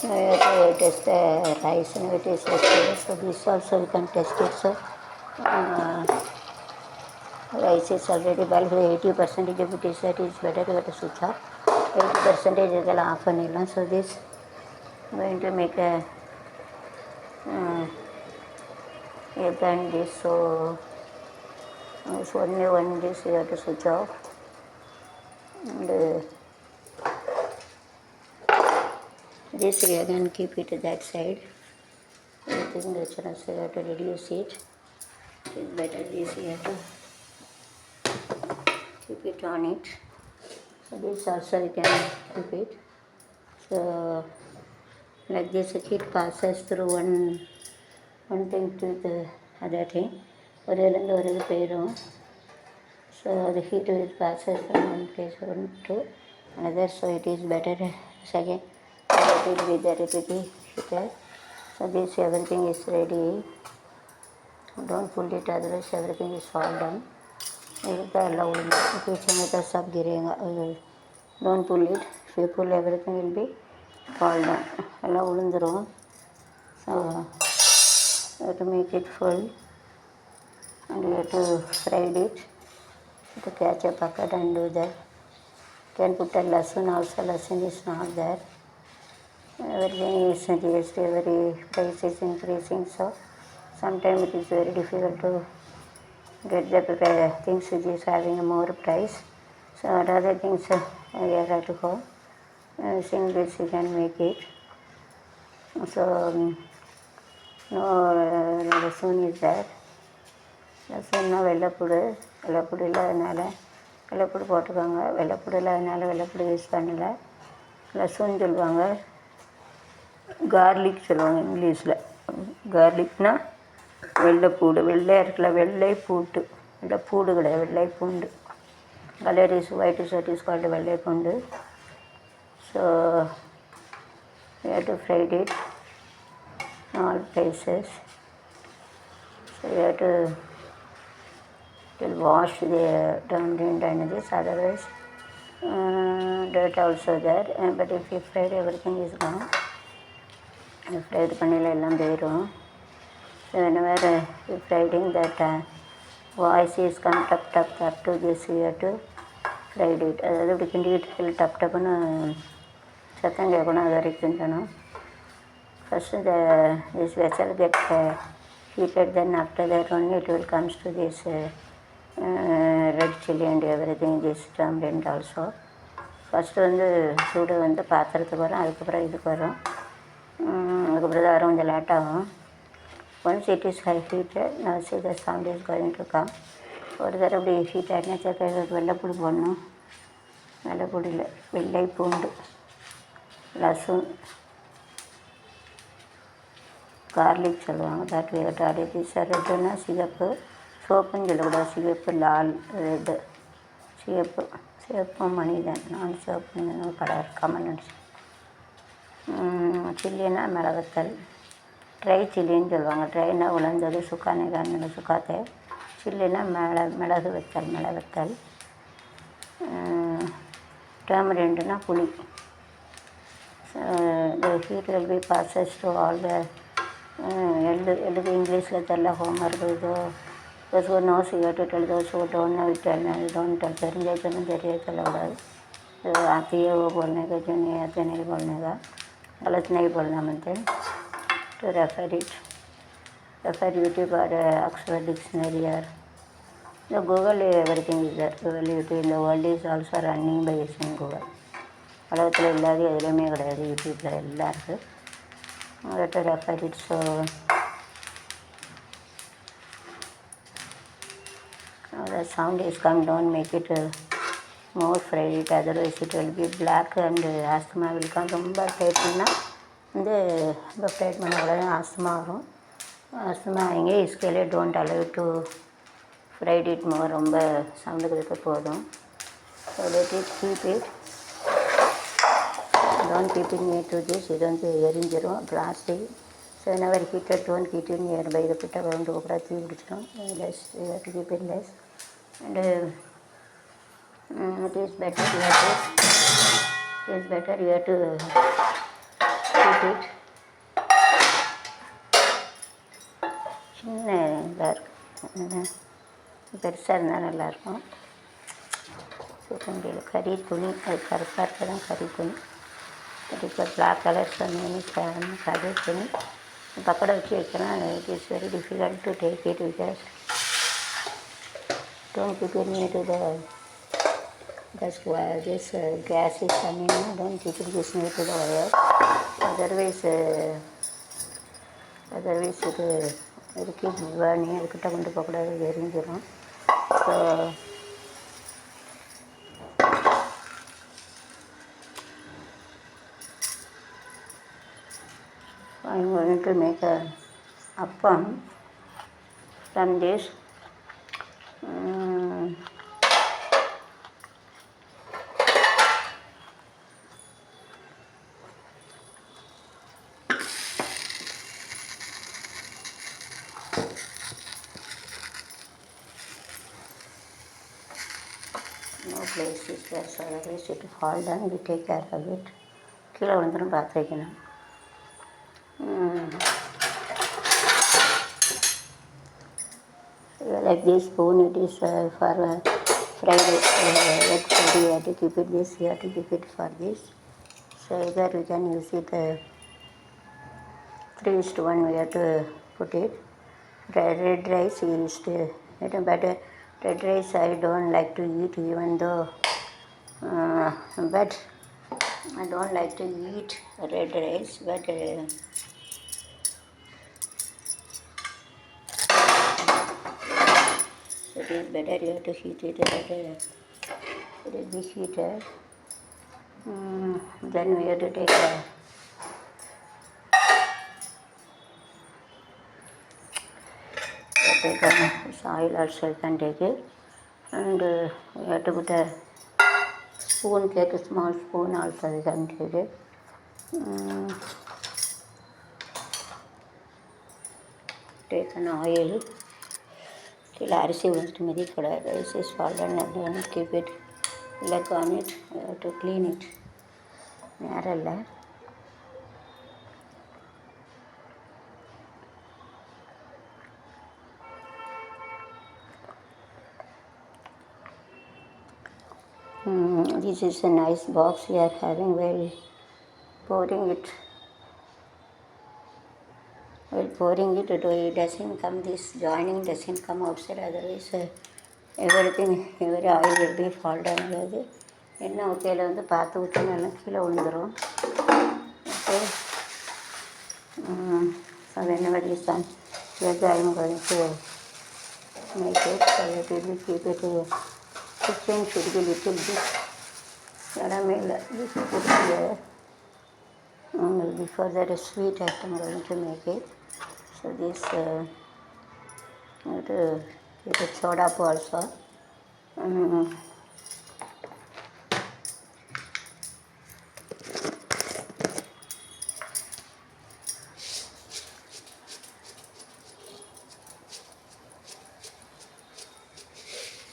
Now you have to test the rice and it is tested. So this also you can test it. So rice is already boiled. 80% if it is that is better you have to switch off. 80% is off and so this I'm going to make a egg and this. So it's only one dish you have to switch off. And this you can keep it at that side. I think that's enough, so you have to reduce it. It's better this you have to keep it on it. So this also you can keep it. So like this heat passes through one thing to the other thing. So the heat will passes from one place to another. So it is better second it will be the repeated heater. So this everything is ready. Don't pull it, otherwise everything is fall down. Kitchen में सब गिरेगा. Don't pull it. If you pull, everything will be fall down. எல்லாம் விழுந்துரும். So you have to make it full and you have to fry it. You have to catch a bucket and do that. You can put a lasun also. Lasun is not there. Everything is GST, every price is increasing. So sometimes it is very difficult to get the things which is having a more price. So other things you have to go. Using this you can make it. So no lasun is there. லசூன்னா வெள்ளைப்பூடு இல்லாதனால வெள்ளைப்பூடு போட்டுக்கோங்க. வெள்ளைப்பூடு இல்லாதனால வெள்ளைப்பூடு use பண்ணல. லசூன்னு சொல்லுவாங்க, garlic சொல்லுவாங்க இங்கிலீஷில். கார்லிக்னால் வெள்ளைப்பூடு, வெள்ளையாக இருக்குல்ல, வெள்ளைப்பூண்டு, வெள்ளைப்பூடு கிடையாது, வெள்ளைப்பூண்டு. Colour is white is what is called வெள்ளைப்பூண்டு. So we have to fry it all places. So we have to wash the tamarind and this, otherwise dirt also there. But if you fried, everything is gone. Fried பண்ணையில் எல்லாம் போயிடும். So whenever you frying that voice is come tap tap tap to this, you have to fried it. அதாவது இப்படி கிண்டிக்கிட்டு dub டப்புன்னு சத்தம் கேட்கணும், அது வரைக்கும் கிண்டணும். First this vessel get heated, then after that only it will comes to this red chili and everything, this tamarind also. First வந்து சூடு வந்து பாத்திரத்துக்கு வரும், அதுக்கப்புறம் இதுக்கு வரும். அதுக்கப்புறம் தான் வரும், கொஞ்சம் லேட் ஆகும். Once it is high heated, now see the sound is going to come. ஒரு தடவை அப்படி ஹீட் ஆகிடுனா சேர்க்க வெள்ளைப்பூடு போடணும். வெள்ளைப்பூடு இல்லை, வெள்ளை பூண்டு, லசூன், கார்லிக் சொல்லுவாங்க. That we have to add it. ரெட்டுன்னா சிகப்பு, சோப்புன்னு சொல்லக்கூடாது, சிகப்பு, லால், ரெட்டு, சிகப்பு, சிவப்பும் மனிதன், நான் சிவப்பு கடை கமல் நினச்சி. சில்லின்னா மிளகுத்தல், ட்ரை சில்லின்னு சொல்லுவாங்க. ட்ரைனா உலர்ந்தது, சுக்கானேகான்னு சுக்காத்தே. சில்லின்னா மிளகு வத்தல், மிளகுத்தல். டர்மரிண்டுனா புளி. The heat will be passes to all the எழுது இங்கிலீஷில் தெரில, ஹோம்ஒர்க் இதோ those who knows you have to tell, those who don't know don't tell. தெரிஞ்சே சொன்னால் தெரிய சொல்லக்கூடாது. आती है वो बोलने का, जो नहीं आते नहीं बोलने का, गलत नहीं बोलना बनते. To refer YouTube or Oxford Dictionary or the Google, everything is there. Google, YouTube, the world is also running by using Google. உலகத்தில் இல்லாத எதுலேயுமே கிடையாது, யூடியூப்பில் எல்லாம் இருக்குது. to refer it. So the sound is come, don't make it more fried it, otherwise it will be black and asthma will come. ரொம்ப fry பண்ணால் வந்து ரொம்ப ஃப்ரை பண்ணக்கூடாது, ஆஸ்துமா வரும். ஆஸ்துமா இங்கே இஸ்கேலே don't allow to fried it more, ரொம்ப sound கொடுக்க போதும். So let it keep it, don't keep it near to this, இது வந்து எரிஞ்சிரும் plastic. So whenever heated, don't keep it nearby. இதை கிட்ட கொண்டு கூட தீ பிடிச்சிடும். Less you have to keep it less. And it is better you have to keep make it சின்ன இதாக இருக்கும், பெருசாக இருந்தால் நல்லாயிருக்கும். சிக்கன் கறி துணி அது கருப்பாக இருக்க தான் கறி துணி. இப்போ பிளாக் கலர் சொன்னேன்னு கறி துணி பக்கத்தில் வச்சு வைக்கலாம். It is very difficult to take it because don't keep it near to this gas is coming, don't keep it this near to the wire, otherwise it keeps burning. அதுக்கிட்ட கொண்டு போகக்கூடாது, எரிஞ்சிடும். So I'm going to make a appam from this. No place is there, so otherwise it will fall down. We take care of it. கீழே விழுந்துடும், பார்த்து வைக்கணும். Like this spoon, it is for fried egg fried. You have to keep it this, you have to keep it for this. So either we can use it 3:1 we have to put it. Red rice used to, but red rice I don't like to eat, even though but I don't like to eat red rice, but it is better you have to heat it, it will be heated. Then we have to take oil also, you can take it, and you have to put a spoon, take a small spoon also, you can take it. Take an oil. கீழே அரிசி வந்துட்டு மிதிக்கூடாது. Rice is ஃபால்டன், அப்படி keep it leg on it, to clean it. நேரம் இல்லை. This is a nice box we are having. While pouring it, it doesn't come, this joining doesn't come outside, otherwise every oil will be fall down. எண்ணெய் ஊற்றியில் வந்து பார்த்து ஊற்றினா எல்லாம் கீழே விழுந்துடும். Okay, so whenever this done, I am going to make it, so that it will keep it. Kitchen should be little bit இடமே இல்லை. This is put here. Before that is sweet, I am going to make it. So this it is soda also.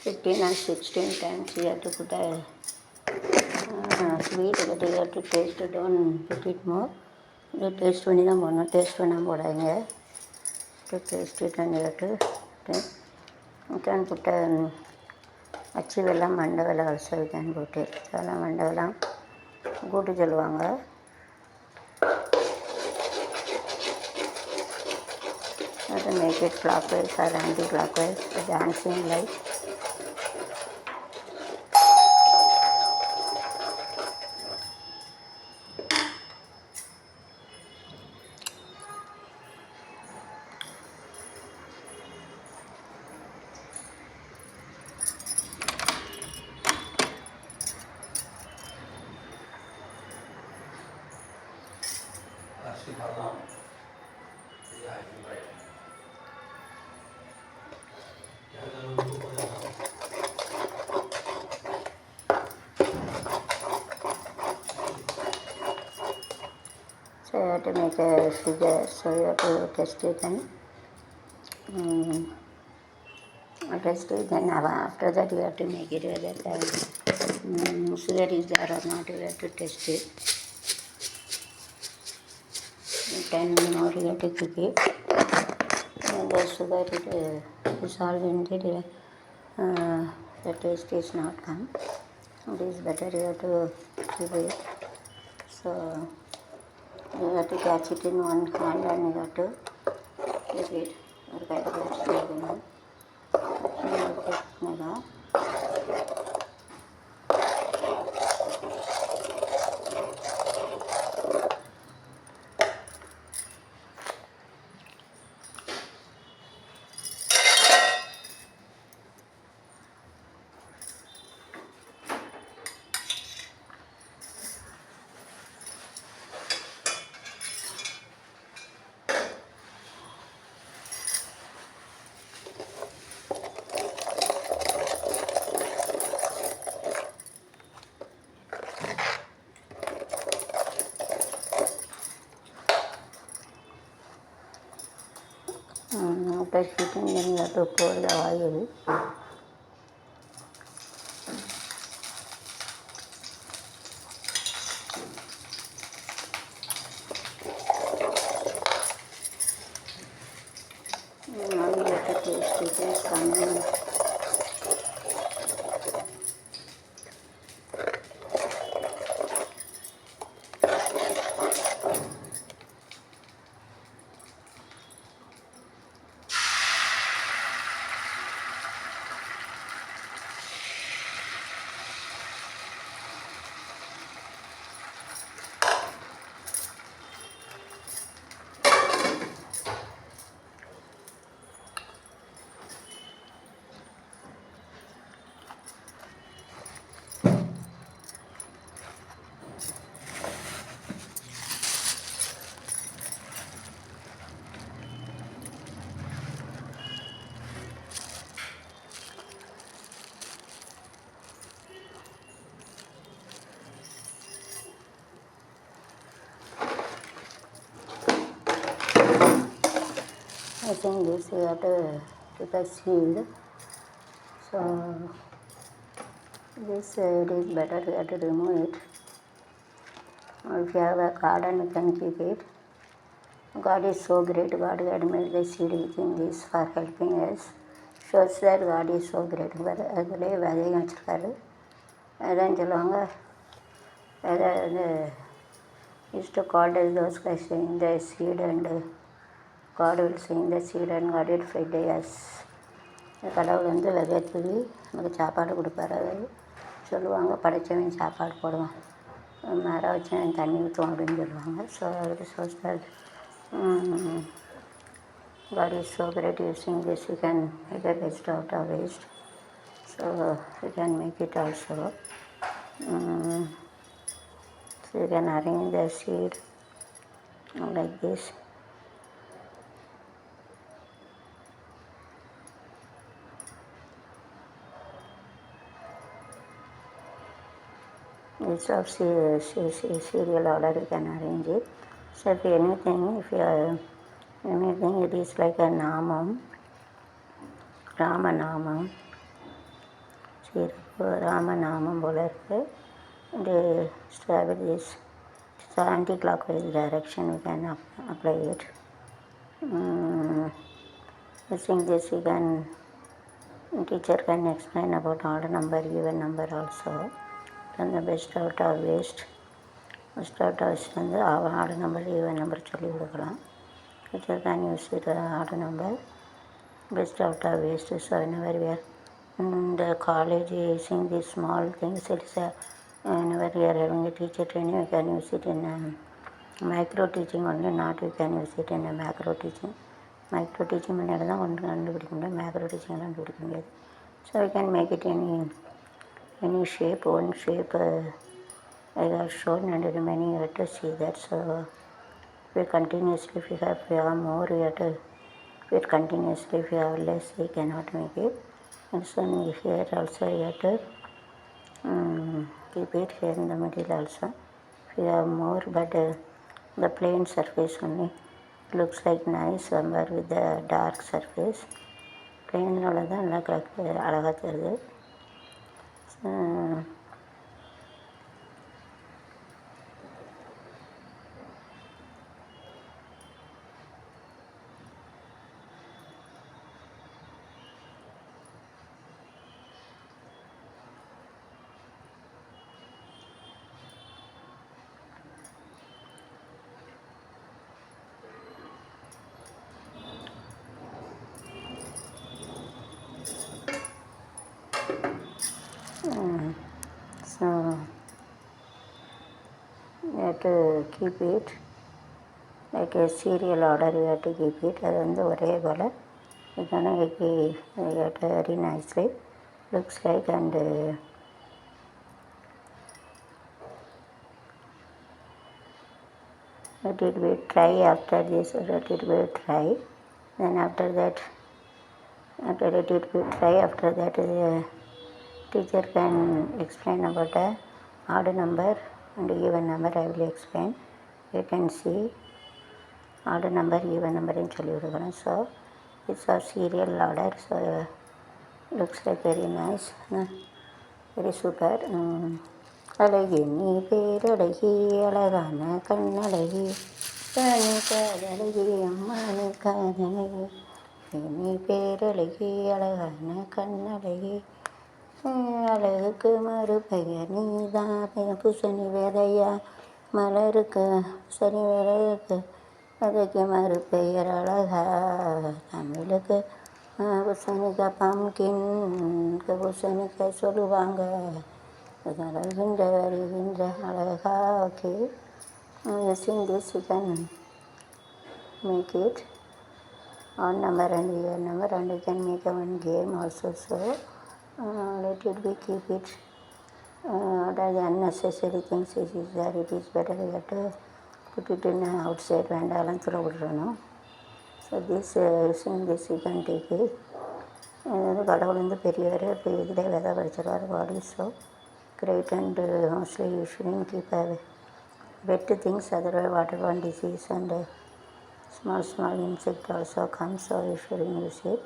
15 and 16 times you have to put a sweet, but you have to taste it, don't put it more. You taste பண்ணி தான் போடணும், taste பண்ணால் போடாதீங்க. To taste it and you have to taste. You can put அச்சி வெல்லம், மண்டை வெல்லம் also you can put it. அதெல்லாம் மண்டை வெல்லம் கூட்டு சொல்லுவாங்க. You have to make it clockwise or anti-clockwise, dancing light. So you have to make a sugar, so you have to test it and test it, then after that you have to make it whether sugar is there or not, you have to test it. 10 more you have to cook it. And so that it dissolve into the taste is not come. It is better you have to keep it. So you have to catch it in one hand and you have to keep it. After heating, then you have to pour the oil. Now you have to taste it. It's coming. I think this you have to take a seed. So this it is better you have to remove it. Or if you have a garden, you can keep it. God is so great. God had made the seed within this for helping us. Shows that God is so great. அதிலே விதையும் வச்சுருக்காரு. அதான் சொல்லுவாங்க, அதை used to call as those guys saying the seed and God will sing the seed and God will feed us. கடவுள் வந்து விதைய தூவி நமக்கு சாப்பாடு கொடுப்பாரு. அது சொல்லுவாங்க, படைச்சவன் சாப்பாடு போடுவான், மரம் வச்சவன் தண்ணி ஊற்றுவான் அப்படின்னு சொல்லுவாங்க. ஸோ அது shows that God is so great. Using this you can make a best out of waste. So you can make it also. So you can arrange the seed like this. It's of serial order you can arrange it. So if anything it is like a namam, ராமநாமம், சரி ராமநாமம் போல இருக்குது. And start this anti-clockwise direction we can apply it. Using this you can, teacher can explain about odd number, even number also. And the best out of waste வந்து odd number, even number சொல்லி கொடுக்கலாம். Teacher can use it odd number, best out of waste. So whenever we are in the college using these small things, it's whenever we are having a teacher training, we can use it in micro teaching only, not we can use it in a macro teaching. Micro teaching முன்னாடி தான் ஒன்று கண்டுபிடிக்க முடியும், macro teaching கண்டுபிடிக்க முடியாது. So we can make it any shape. One shape I have shown and remaining you have to see that. So we continuously, if you have more, you have to wait continuously. If you have less, you cannot make it. And so here also you have to keep it here in the middle also. If you have more, but the plain surface only looks like nice, somewhere with the dark surface. Plain தான் நல்லா அழகாக தருது. have to keep it like a serial order. You have to keep it. அது வந்து ஒரே போல் இதுக்கான very nicely looks like. And let it be try after this. Let it be try. Then after that let it be try. After that the teacher can explain about a odd number and even number. I will explain. You can see odd number, even number in சொல்லிவிடுகிறேன். So it's a serial order. So looks like very nice, very super. அழகி நீ பேரழகி அழகான கண்ணழகி கணி காதழகி அம்மானி காதழகி நீ பேரழகி அழகான கண்ணழகி அழகுக்கு மறுபெயர் நீதான் பூசணி விதையா மலருக்கு சனி விலகுக்கு அதுக்கு மறுபெயர் அழகா தமிழுக்கு பூசணிக்காய் பம்கின் பூசணிக்காய் சொல்லுவாங்க அழகின்ற வருகின்ற அழகா. Okay, using this you can make it odd number and even number, and you can make one game also. So let it be, keep it. What are the unnecessary things is there? It is better you have to put it in outside வேண்டாலும் தூர விடணும். So this using this you can take it. கடவுள் வந்து பெரியவர், இப்போ இதிலே விதை படிச்சிருவார். பாடி so great. And mostly you shouldn't keep wet things, otherwise waterborne disease and small insect also comes, so you shouldn't use it.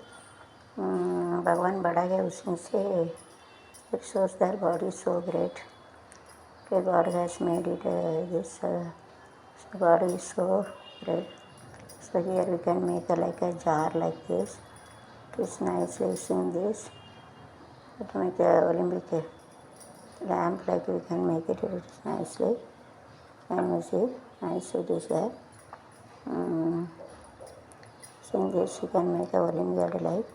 Bhagwan Bada hai usme se it shows their body so great. Okay, God has made it this body is so great. So here we can make like a jar like this. It's nice using this to make a Olympic lamp, like we can make it nicely. And you see, nice it is there. So in this you can make a Olympiad light.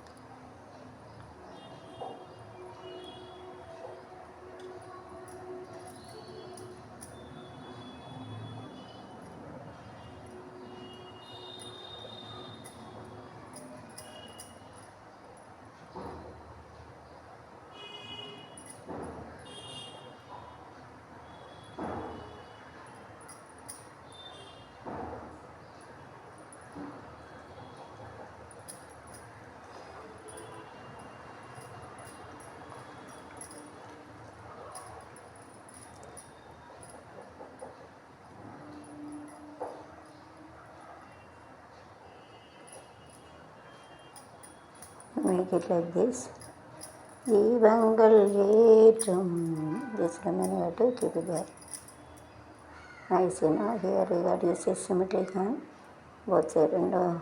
Make it like this. தீபங்கள் ஏற்றும் this lemon you have to keep it there. Nice, you know. Here you got use a symmetric hand. Both side ரெண்டும்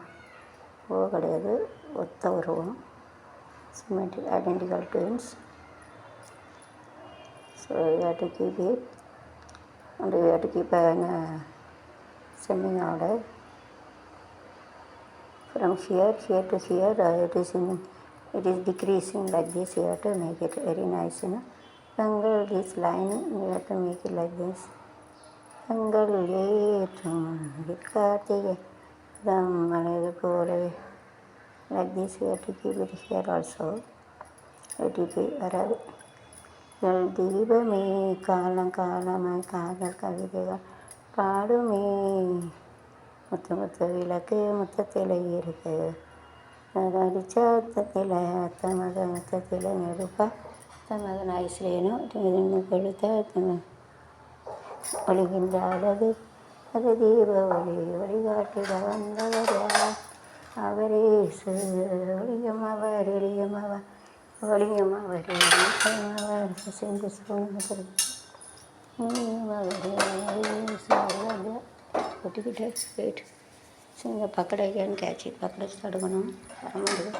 ஓ கிடையாது, ஒத்த உருவம், symmetric identical twins. So you have to keep it, and you have to keep in sending order. From here to here, it is decreasing like this. You have to make it very nice, you know. Angle this line, you have to make it like this. Angle ஏற்றும் கார்த்திகை மனது போலவே like this. You have to keep it here also. Let it be வராது. L தீபமே காலம் காலமாய் காதல் கவிதைகள் பாடுமே முத்து முத்து விளக்கு முத்தத்தில் இருக்கு அடிச்சாத்தத்தில் தமது முத்தத்தில் நெருப்பா தமது நாய்ஸ்லேனும் இதுன்னு கொளுத்த ஒளிகின்ற அழகு அது தீப ஒளி வழிகாட்டிட வந்தவரா அவரே ஒளியும் அவர் எளியும் அவர் ஒளியும் அவர் அவர் செஞ்சு சூழ்நிலை ஒட்டிக்கிட்டே வெயிட். சரி, பக்கடை கேன் கேட்சி பக்கடை தடுக்கணும் வர முடியும்.